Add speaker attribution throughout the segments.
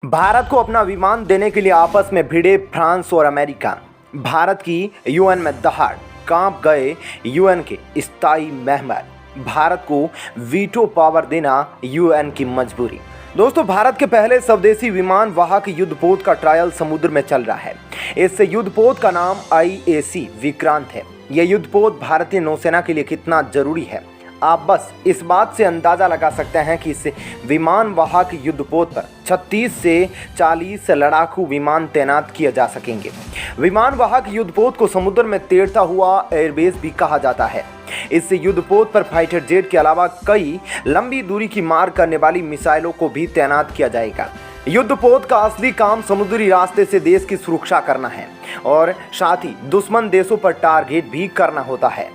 Speaker 1: भारत को अपना विमान देने के लिए आपस में भिड़े फ्रांस और अमेरिका। भारत की यूएन में दहाड़ कांप गए यूएन के स्थायी मेंबर। भारत को वीटो पावर देना यूएन की मजबूरी। दोस्तों, भारत के पहले स्वदेशी विमान वाहक युद्धपोत का ट्रायल समुद्र में चल रहा है। इस युद्धपोत का नाम IAC विक्रांत है। यह युद्धपोत भारतीय नौसेना के लिए कितना जरूरी है, आप बस इस बात से अंदाज़ा लगा सकते हैं कि इस विमान वाहक युद्धपोत पर 36 से 40 लड़ाकू विमान तैनात किए जा सकेंगे। विमान वाहक युद्धपोत को समुद्र में तैरता हुआ एयरबेस भी कहा जाता है। इस युद्धपोत पर फाइटर जेट के अलावा कई लंबी दूरी की मार करने वाली मिसाइलों को भी तैनात किया जाएगा। युद्धपोत का असली काम समुद्री रास्ते से देश की सुरक्षा करना है और साथ ही दुश्मन देशों पर टारगेट भी करना होता है,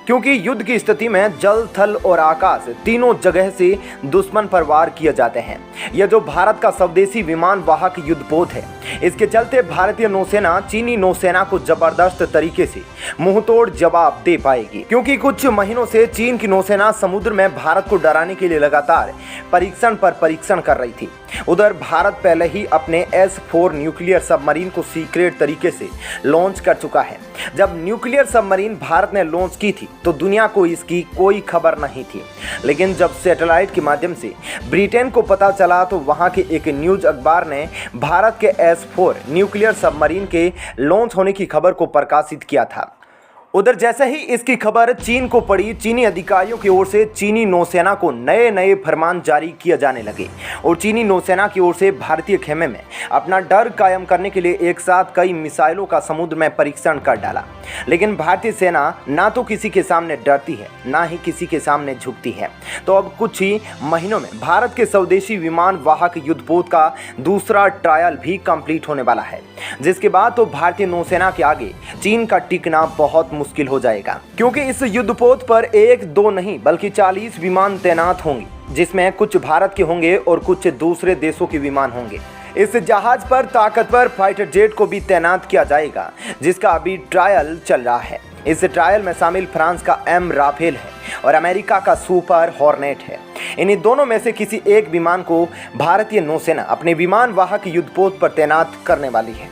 Speaker 1: क्योंकि युद्ध की स्थिति में जल, थल और आकाश तीनों जगह से दुश्मन पर वार किए जाते हैं। यह जो भारत का स्वदेशी विमान वाहक युद्धपोत है, इसके चलते भारतीय नौसेना चीनी नौसेना को जबरदस्त तरीके से मुंहतोड़ जवाब दे पाएगी, क्योंकि कुछ महीनों से चीन की नौसेना समुद्र में भारत को डराने के लिए लगातार परीक्षण पर परीक्षण कर रही थी। उधर भारत पहले ही अपने S-4 न्यूक्लियर सबमरीन को सीक्रेट तरीके से लॉन्च कर चुका है। जब न्यूक्लियर सबमरीन भारत ने लॉन्च की थी तो दुनिया को इसकी कोई खबर नहीं थी, लेकिन जब सैटेलाइट के माध्यम से ब्रिटेन को पता चला तो वहां के एक न्यूज अखबार ने भारत के S-4 न्यूक्लियर सबमरीन के लॉन्च होने की खबर को प्रकाशित किया था। उधर जैसे ही इसकी खबर चीन को पड़ी, चीनी अधिकारियों की ओर से चीनी नौसेना को नए नए फरमान जारी किए जाने लगे और चीनी नौसेना की ओर से भारतीय खेमे में अपना डर कायम करने के लिए एक साथ कई मिसाइलों का समुद्र में परीक्षण कर डाला। लेकिन भारतीय सेना ना तो किसी के सामने डरती है, ना ही किसी के सामने झुकती है। तो अब कुछ ही महीनों में भारत के स्वदेशी विमान वाहक युद्धपोत का दूसरा ट्रायल भी कंप्लीट होने वाला है, जिसके बाद तो भारतीय नौसेना के आगे चीन का टिकना बहुत मुश्किल हो जाएगा, क्योंकि इस युद्धपोत पर एक दो नहीं बल्कि 40 विमान तैनात होंगे, जिसमें कुछ भारत के होंगे और कुछ दूसरे देशों के विमान होंगे। इस जहाज पर ताकतवर फाइटर जेट को भी तैनात किया जाएगा, जिसका अभी ट्रायल चल रहा है। इस ट्रायल में शामिल फ्रांस का M राफेल है और अमेरिका का सुपर हॉर्नेट है। इन्हीं दोनों में से किसी एक विमान को भारतीय नौसेना अपने विमान वाहक युद्धपोत पर तैनात करने वाली है।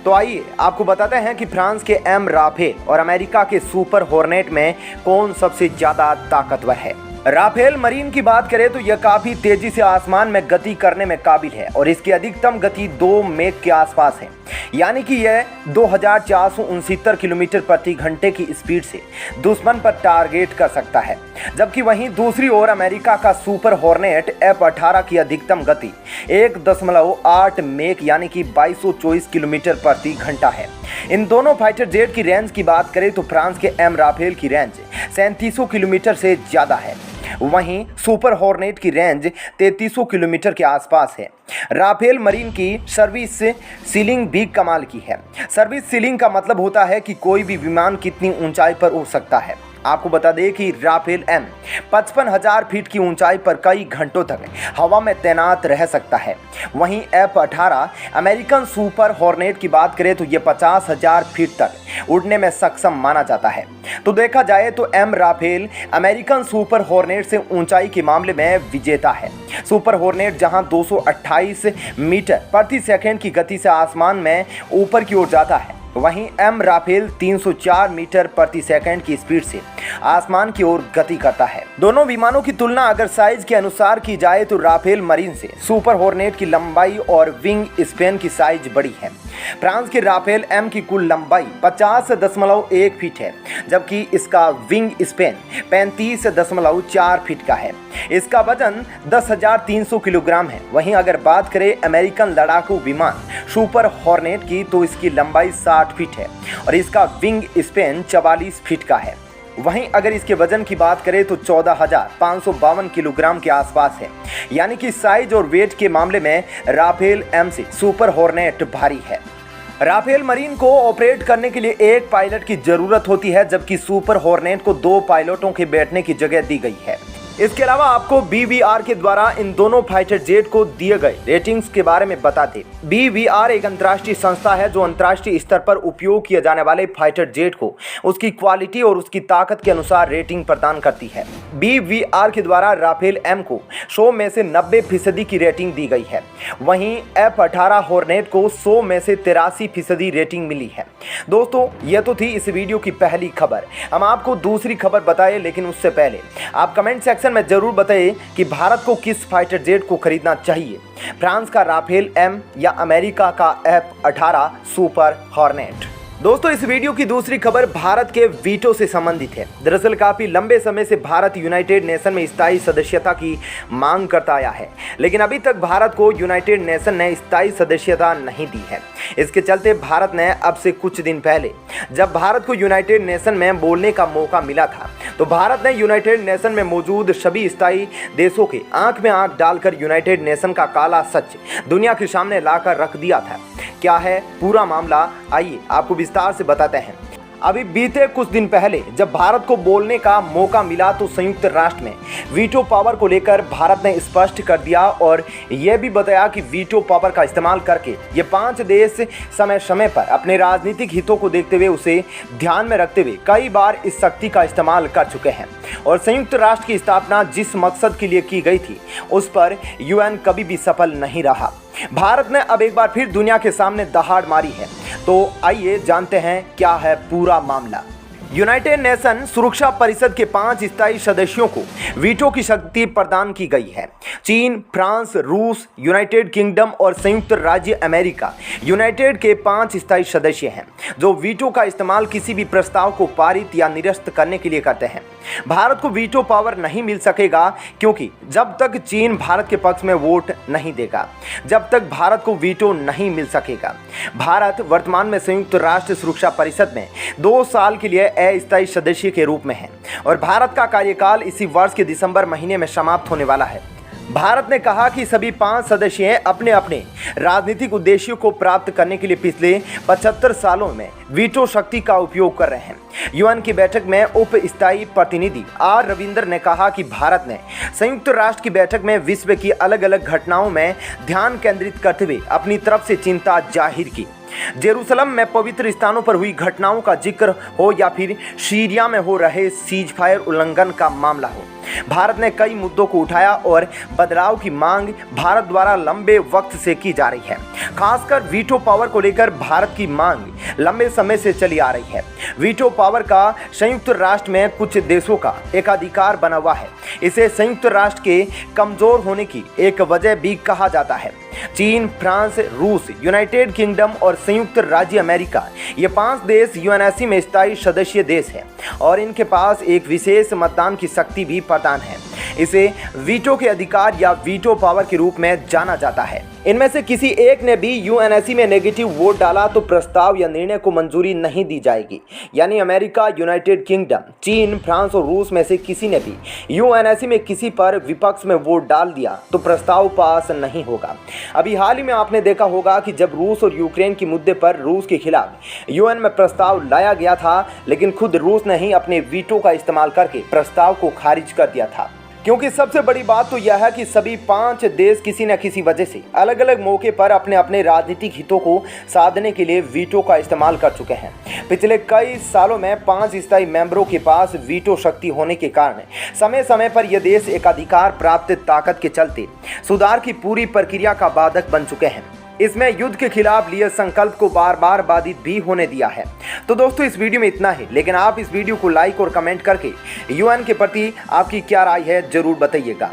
Speaker 1: तो आइए आपको बताते हैं कि फ्रांस के M राफेल और अमेरिका के सुपर हॉर्नेट में कौन सबसे ज्यादा ताकतवर है। राफेल मरीन की बात करें तो यह काफी तेजी से आसमान में गति करने में काबिल है और इसकी अधिकतम गति 2 मैक के आसपास है, यानी कि यह 2469 किलोमीटर प्रति घंटे की स्पीड से दुश्मन पर टारगेट कर सकता है। जबकि वहीं दूसरी ओर अमेरिका का सुपर हॉर्नेट F-18 की अधिकतम गति 1.8 मैक यानी कि 2224 किलोमीटर प्रति घंटा है। इन दोनों फाइटर जेट की रेंज की बात करें तो फ्रांस के M राफेल की रेंज 3700 किलोमीटर से ज़्यादा है, वहीं सुपर हॉर्नेट की रेंज 3300 किलोमीटर के आसपास है। राफेल मरीन की सर्विस सीलिंग भी कमाल की है। सर्विस सीलिंग का मतलब होता है कि कोई भी विमान कितनी ऊंचाई पर उड़ सकता है। आपको बता दें कि राफेल M 55,000 फीट की ऊंचाई पर कई घंटों तक हवा में तैनात रह सकता है। वहीं F-18 अमेरिकन सुपर हॉर्नेट की बात करें तो ये 50,000 फीट तक उड़ने में सक्षम माना जाता है। तो देखा जाए तो M Rafale American super hornet से ऊंचाई के मामले में विजेता है। सुपर हॉर्नेट जहां 228 मीटर प्रति सेकंड की गति से आसमान में ऊपर की ओर जाता है, वहीं M राफेल 304 मीटर प्रति सेकंड की स्पीड से आसमान की ओर गति करता है। दोनों विमानों की तुलना अगर साइज के अनुसार की जाए तो राफेल मरीन से सुपर हॉर्नेट की लंबाई और विंग स्पेन की साइज बड़ी है। फ्रांस के राफेल M की कुल लंबाई 50.1 फीट है, जबकि इसका विंग स्पेन 35.4 फीट का है। इसका वजन 10,300 किलोग्राम है। वहीं अगर बात करें अमेरिकन लड़ाकू विमान सुपर हॉर्नेट की तो इसकी लंबाई 60 फीट है और इसका विंग स्पेन 44 फीट का है। वहीं अगर इसके वजन की बात करें तो 14,552 किलोग्राम के आसपास है, यानी कि साइज और वेट के मामले में राफेल M से सुपर हॉर्नेट भारी है। राफेल मरीन को ऑपरेट करने के लिए एक पायलट की जरूरत होती है, जबकि सुपर हॉर्नेट को 2 पायलटों के बैठने की जगह दी गई है। इसके अलावा आपको BVR के द्वारा इन दोनों फाइटर जेट को दिए गए रेटिंग्स के बारे में बता दें। BVR एक अंतर्राष्ट्रीय संस्था है जो अंतर्राष्ट्रीय स्तर पर उपयोग किए जाने वाले फाइटर जेट को उसकी क्वालिटी और उसकी ताकत के अनुसार रेटिंग प्रदान करती है। BVR के द्वारा राफेल M को 100 में से 90% की रेटिंग दी गई है। वहीं F-18 हॉर्नेट को 100 में से 83% रेटिंग मिली है। दोस्तों, यह तो थी इस वीडियो की पहली खबर। हम आपको दूसरी खबर बताएं, लेकिन उससे पहले आप कमेंट सेक्शन में जरूर बताइए कि भारत को किस फाइटर जेट को खरीदना चाहिए, फ्रांस का राफेल M या अमेरिका का F-18 सुपर हॉर्नेट। दोस्तों, इस वीडियो की दूसरी खबर भारत के वीटो से संबंधित है। दरअसल काफी लंबे समय से भारत यूनाइटेड नेशन में स्थायी सदस्यता की मांग करता आया है, लेकिन अभी तक भारत को यूनाइटेड नेशन ने स्थायी सदस्यता नहीं दी है। इसके चलते भारत ने अब से कुछ दिन पहले जब भारत को यूनाइटेड नेशन में बोलने का मौका मिला था, तो भारत ने यूनाइटेड नेशन में मौजूद सभी स्थायी देशों के आंख में आंख डालकर यूनाइटेड नेशन का काला सच दुनिया के सामने लाकर रख दिया था। क्या है पूरा मामला, आइए आपको विस्तार से बताते हैं। अभी बीते कुछ दिन पहले जब भारत को बोलने का मौका मिला तो संयुक्त राष्ट्र में वीटो पावर को लेकर भारत ने स्पष्ट कर दिया और यह भी बताया कि वीटो पावर का इस्तेमाल करके ये 5 देश समय समय पर अपने राजनीतिक हितों को देखते हुए उसे ध्यान में रखते हुए कई बार इस शक्ति का इस्तेमाल कर चुके हैं और संयुक्त राष्ट्र की स्थापना जिस मकसद के लिए की गई थी उस पर UN कभी भी सफल नहीं रहा। भारत ने अब एक बार फिर दुनिया के सामने दहाड़ मारी है। तो आइए जानते हैं क्या है पूरा मामला। यूनाइटेड नेशन सुरक्षा परिषद के 5 स्थायी सदस्यों को वीटो की शक्ति प्रदान की गई है। चीन, फ्रांस, रूस, यूनाइटेड किंगडम और संयुक्त राज्य अमेरिका यूनाइटेड के 5 स्थायी सदस्य हैं जो वीटो का इस्तेमाल किसी भी प्रस्ताव को पारित या निरस्त करने के लिए करते हैं। भारत को वीटो पावर नहीं मिल सकेगा क्योंकि जब तक चीन भारत के पक्ष में वोट नहीं देगा, जब तक भारत को वीटो नहीं मिल सकेगा। भारत वर्तमान में संयुक्त राष्ट्र सुरक्षा परिषद में 2 साल के लिए अस्थायी सदस्य के रूप में है और भारत का कार्यकाल इसी वर्ष के दिसंबर महीने में समाप्त होने वाला है। भारत ने कहा कि सभी 5 सदस्य अपने अपने राजनीतिक उद्देश्यों को प्राप्त करने के लिए पिछले 75 सालों में वीटो शक्ति का उपयोग कर रहे हैं। UN की बैठक में उप स्थायी प्रतिनिधि R रविंद्र ने कहा कि भारत ने संयुक्त राष्ट्र की बैठक में विश्व की अलग अलग घटनाओं में ध्यान केंद्रित करते हुए अपनी तरफ से चिंता जाहिर की। जेरूसलम में पवित्र स्थानों पर हुई घटनाओं का जिक्र हो या फिर सीरिया में हो रहे सीज फायर उल्लंघन का मामला हो, भारत ने कई मुद्दों को उठाया और बदलाव की मांग भारत द्वारा लंबे वक्त से की जा रही है। खासकर वीटो पावर को लेकर भारत की मांग लंबे समय से चली आ रही है। वीटो पावर का संयुक्त राष्ट्र में कुछ देशों का एकाधिकार बना हुआ है। इसे संयुक्त राष्ट्र के कमजोर होने की एक वजह भी कहा जाता है। चीन, फ्रांस, रूस, यूनाइटेड किंगडम और संयुक्त राज्य अमेरिका ये 5 देश UNSC में स्थायी सदस्य देश हैं और इनके पास एक विशेष मतदान की शक्ति भी प्रदान है। इसे वीटो के अधिकार या वीटो पावर के रूप में जाना जाता है। इनमें से किसी एक ने भी UNSC में नेगेटिव वोट डाला तो प्रस्ताव या निर्णय को मंजूरी नहीं दी जाएगी। यानी अमेरिका, यूनाइटेड किंगडम, चीन, फ्रांस और रूस में से किसी ने भी UNSC में किसी पर विपक्ष में वोट डाल दिया तो प्रस्ताव पास नहीं होगा। अभी हाल ही में आपने देखा होगा कि जब रूस और यूक्रेन के मुद्दे पर रूस के खिलाफ UN में प्रस्ताव लाया गया था, लेकिन खुद रूस ने ही अपने वीटो का इस्तेमाल करके प्रस्ताव को खारिज कर दिया था। क्योंकि सबसे बड़ी बात तो यह है कि सभी 5 देश किसी न किसी वजह से अलग अलग मौके पर अपने अपने राजनीतिक हितों को साधने के लिए वीटो का इस्तेमाल कर चुके हैं। पिछले कई सालों में 5 स्थायी मेंबरों के पास वीटो शक्ति होने के कारण समय समय पर यह देश एकाधिकार प्राप्त ताकत के चलते सुधार की पूरी प्रक्रिया का बाधक बन चुके हैं। इसमें युद्ध के खिलाफ लिए संकल्प को बार बार बाधित भी होने दिया है। तो दोस्तों, इस वीडियो में इतना ही, लेकिन आप इस वीडियो को लाइक और कमेंट करके UN के प्रति आपकी क्या राय है जरूर बताइएगा।